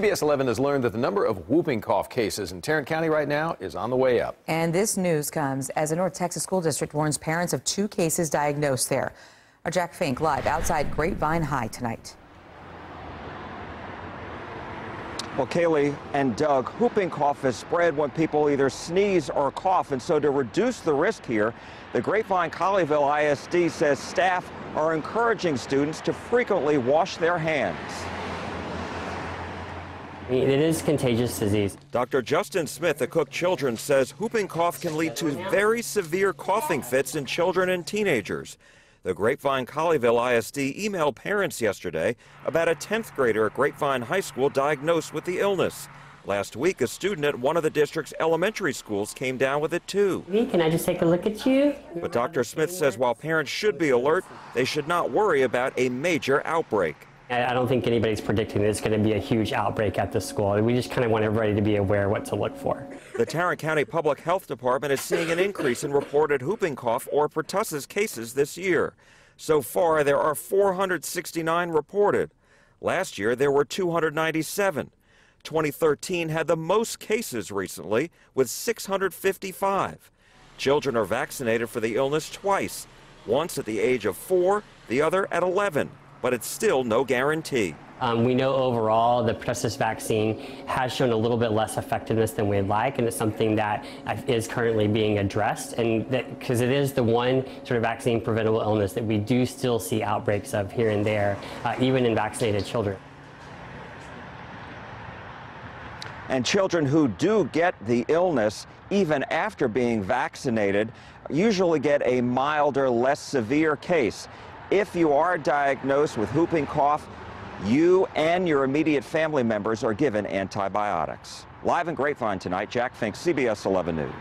CBS 11 has learned that the number of whooping cough cases in Tarrant County right now is on the way up. And this news comes as a North Texas school district warns parents of 2 cases diagnosed there. Our Jack Fink live outside Grapevine High tonight. Well, Kaylee and Doug, whooping cough is spread when people either sneeze or cough, and so to reduce the risk here, the Grapevine-Colleyville ISD says staff are encouraging students to frequently wash their hands. It is contagious disease. Dr. Justin Smith at Cook Children's says whooping cough can lead to very severe coughing fits in children and teenagers. The Grapevine-Colleyville ISD emailed parents yesterday about a 10th grader at Grapevine High School diagnosed with the illness. Last week, a student at one of the district's elementary schools came down with it too. Can I just take a look at you? But Dr. Smith says while parents should be alert, they should not worry about a major outbreak. I don't think anybody's predicting there's going to be a huge outbreak at the school. We just kind of want everybody to be aware what to look for. The Tarrant County Public Health Department is seeing an increase in reported whooping cough or pertussis cases this year. So far, there are 469 reported. Last year, there were 297. 2013 had the most cases recently, with 655. Children are vaccinated for the illness twice, once at the age of 4, the other at 11. But it's still no guarantee. We know overall the pertussis vaccine has shown a little bit less effectiveness than we'd like, and it's something that is currently being addressed, and because it is the one sort of vaccine preventable illness that we do still see outbreaks of here and there, even in vaccinated children. And children who do get the illness, even after being vaccinated, usually get a milder, less severe case. If you are diagnosed with whooping cough, you and your immediate family members are given antibiotics. Live in Grapevine tonight, Jack Fink, CBS 11 News.